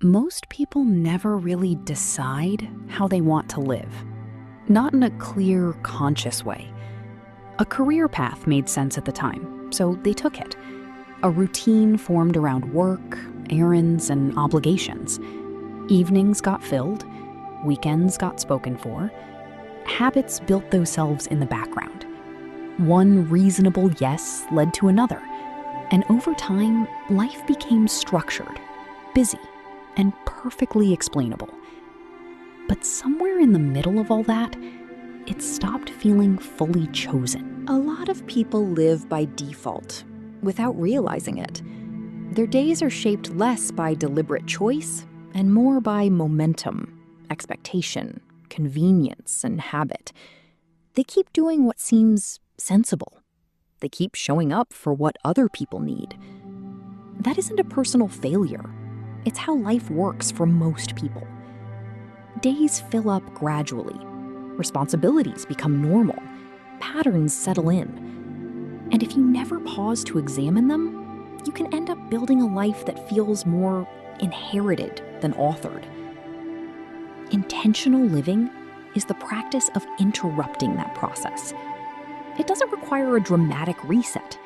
Most people never really decide how they want to live. Not in a clear, conscious way. A career path made sense at the time, so they took it. A routine formed around work, errands, and obligations. Evenings got filled, weekends got spoken for. Habits built themselves in the background. One reasonable yes led to another, and over time, life became structured, busy, and perfectly explainable. But somewhere in the middle of all that, it stopped feeling fully chosen. A lot of people live by default, without realizing it. Their days are shaped less by deliberate choice and more by momentum, expectation, convenience, and habit. They keep doing what seems sensible. They keep showing up for what other people need. That isn't a personal failure. It's how life works for most people. Days fill up gradually. Responsibilities become normal. Patterns settle in. And if you never pause to examine them, you can end up building a life that feels more inherited than authored. Intentional living is the practice of interrupting that process. It doesn't require a dramatic reset.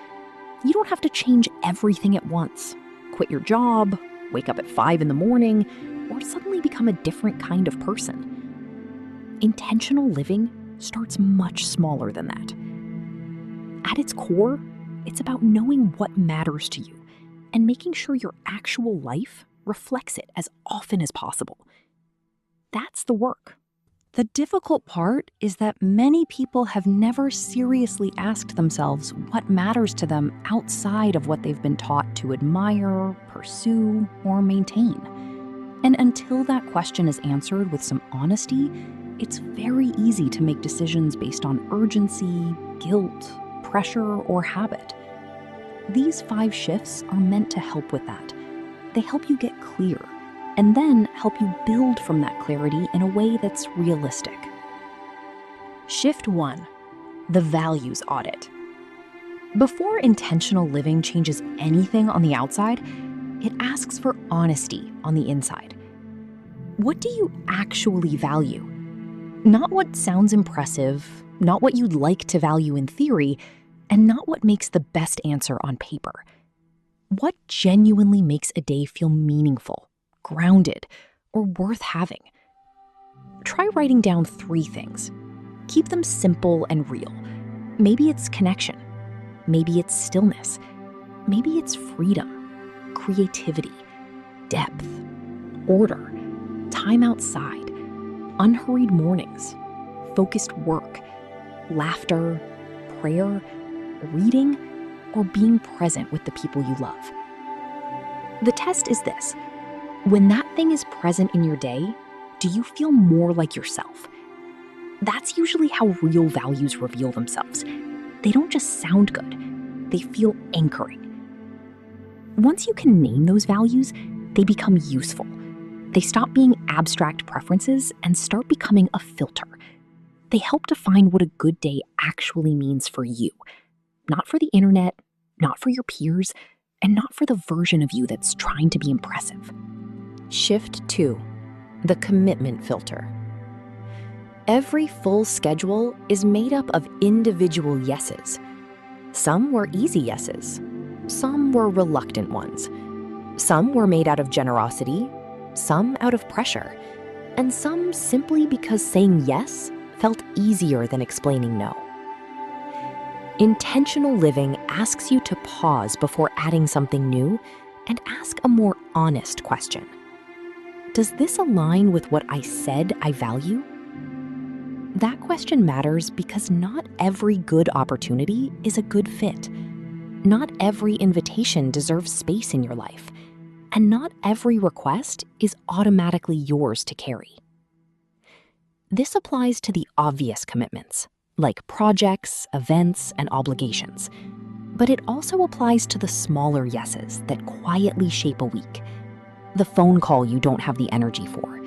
You don't have to change everything at once. Quit your job, wake up at 5 in the morning, or suddenly become a different kind of person. Intentional living starts much smaller than that. At its core, it's about knowing what matters to you and making sure your actual life reflects it as often as possible. That's the work. The difficult part is that many people have never seriously asked themselves what matters to them outside of what they've been taught to admire, pursue, or maintain. And until that question is answered with some honesty, it's very easy to make decisions based on urgency, guilt, pressure, or habit. These 5 shifts are meant to help with that. They help you get clear, and then help you build from that clarity in a way that's realistic. Shift 1, the values audit. Before intentional living changes anything on the outside, it asks for honesty on the inside. What do you actually value? Not what sounds impressive, not what you'd like to value in theory, and not what makes the best answer on paper. What genuinely makes a day feel meaningful, grounded, or worth having? Try writing down 3 things. Keep them simple and real. Maybe it's connection. Maybe it's stillness. Maybe it's freedom, creativity, depth, order, time outside, unhurried mornings, focused work, laughter, prayer, reading, or being present with the people you love. The test is this. When that thing is present in your day, do you feel more like yourself? That's usually how real values reveal themselves. They don't just sound good, they feel anchoring. Once you can name those values, they become useful. They stop being abstract preferences and start becoming a filter. They help define what a good day actually means for you. Not for the internet, not for your peers, and not for the version of you that's trying to be impressive. Shift 2, the commitment filter. Every full schedule is made up of individual yeses. Some were easy yeses. Some were reluctant ones. Some were made out of generosity, some out of pressure, and some simply because saying yes felt easier than explaining no. Intentional living asks you to pause before adding something new and ask a more honest question. Does this align with what I said I value? That question matters because not every good opportunity is a good fit. Not every invitation deserves space in your life, and not every request is automatically yours to carry. This applies to the obvious commitments, like projects, events, and obligations. But it also applies to the smaller yeses that quietly shape a week. The phone call you don't have the energy for.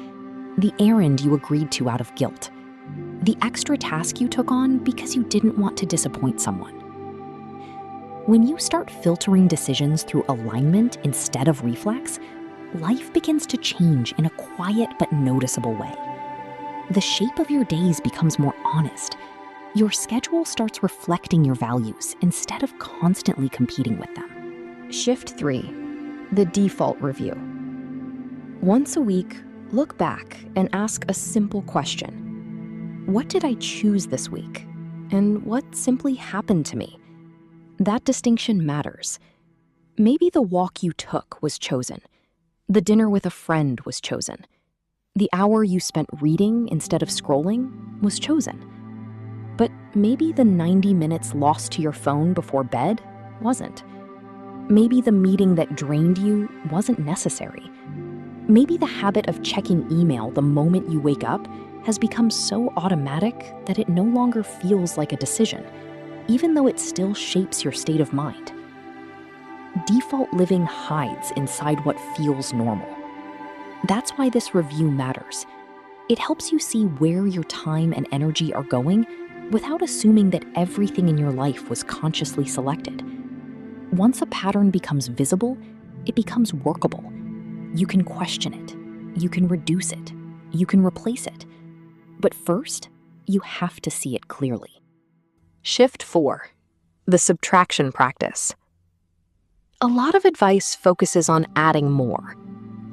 The errand you agreed to out of guilt. The extra task you took on because you didn't want to disappoint someone. When you start filtering decisions through alignment instead of reflex, life begins to change in a quiet but noticeable way. The shape of your days becomes more honest. Your schedule starts reflecting your values instead of constantly competing with them. Shift 3. The default review. Once a week, look back and ask a simple question. What did I choose this week? And what simply happened to me? That distinction matters. Maybe the walk you took was chosen. The dinner with a friend was chosen. The hour you spent reading instead of scrolling was chosen. But maybe the 90 minutes lost to your phone before bed wasn't. Maybe the meeting that drained you wasn't necessary. Maybe the habit of checking email the moment you wake up has become so automatic that it no longer feels like a decision, even though it still shapes your state of mind. Default living hides inside what feels normal. That's why this review matters. It helps you see where your time and energy are going without assuming that everything in your life was consciously selected. Once a pattern becomes visible, it becomes workable. You can question it, you can reduce it, you can replace it. But first, you have to see it clearly. Shift 4. The subtraction practice. A lot of advice focuses on adding more.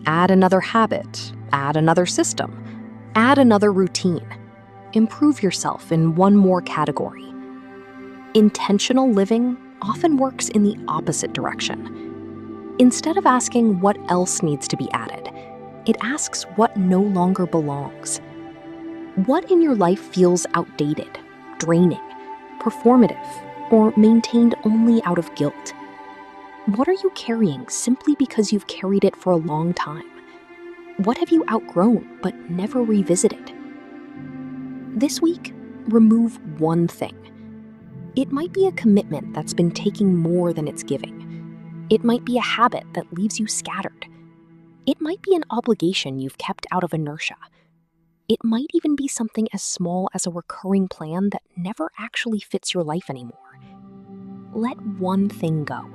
Add another habit, add another system, add another routine. Improve yourself in one more category. Intentional living often works in the opposite direction. Instead of asking what else needs to be added, it asks what no longer belongs. What in your life feels outdated, draining, performative, or maintained only out of guilt? What are you carrying simply because you've carried it for a long time? What have you outgrown but never revisited? This week, remove one thing. It might be a commitment that's been taking more than it's giving. It might be a habit that leaves you scattered. It might be an obligation you've kept out of inertia. It might even be something as small as a recurring plan that never actually fits your life anymore. Let one thing go.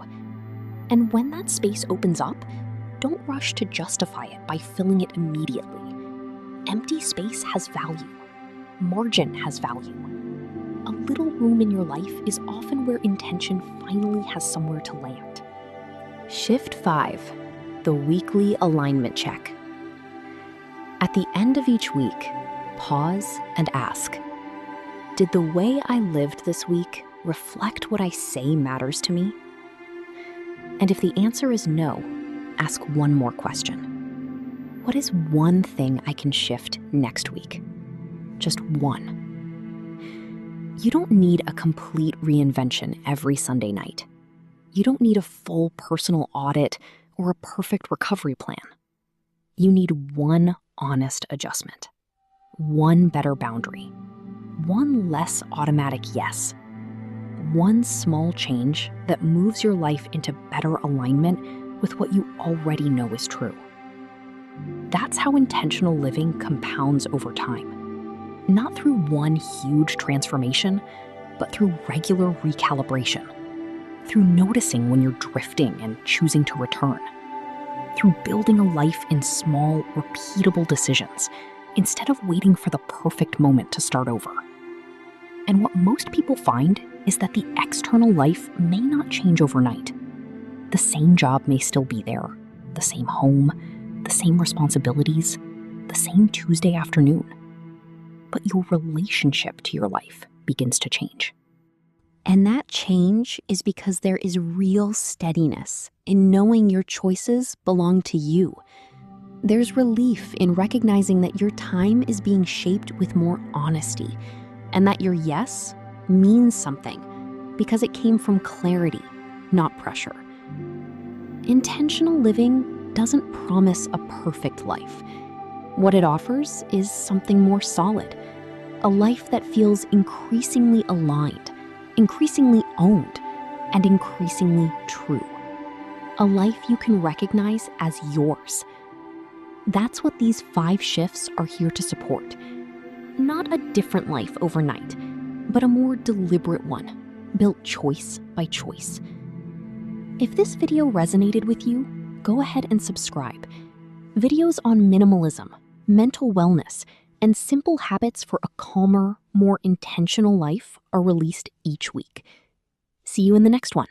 And when that space opens up, don't rush to justify it by filling it immediately. Empty space has value. Margin has value. A little room in your life is often where intention finally has somewhere to land. Shift 5. The weekly alignment check. At the end of each week, pause and ask, did the way I lived this week reflect what I say matters to me? And if the answer is no, ask one more question. What is one thing I can shift next week? Just one. You don't need a complete reinvention every Sunday night. You don't need a full personal audit or a perfect recovery plan. You need one honest adjustment, one better boundary, one less automatic yes, one small change that moves your life into better alignment with what you already know is true. That's how intentional living compounds over time, not through one huge transformation, but through regular recalibration, through noticing when you're drifting and choosing to return, through building a life in small, repeatable decisions instead of waiting for the perfect moment to start over. And what most people find is that the external life may not change overnight. The same job may still be there, the same home, the same responsibilities, the same Tuesday afternoon. But your relationship to your life begins to change. And that change is because there is real steadiness in knowing your choices belong to you. There's relief in recognizing that your time is being shaped with more honesty, and that your yes means something because it came from clarity, not pressure. Intentional living doesn't promise a perfect life. What it offers is something more solid, a life that feels increasingly aligned, increasingly owned, and increasingly true. A life you can recognize as yours. That's what these 5 shifts are here to support. Not a different life overnight, but a more deliberate one, built choice by choice. If this video resonated with you, go ahead and subscribe. Videos on minimalism, mental wellness, and simple habits for a calmer, more intentional life are released each week. See you in the next one.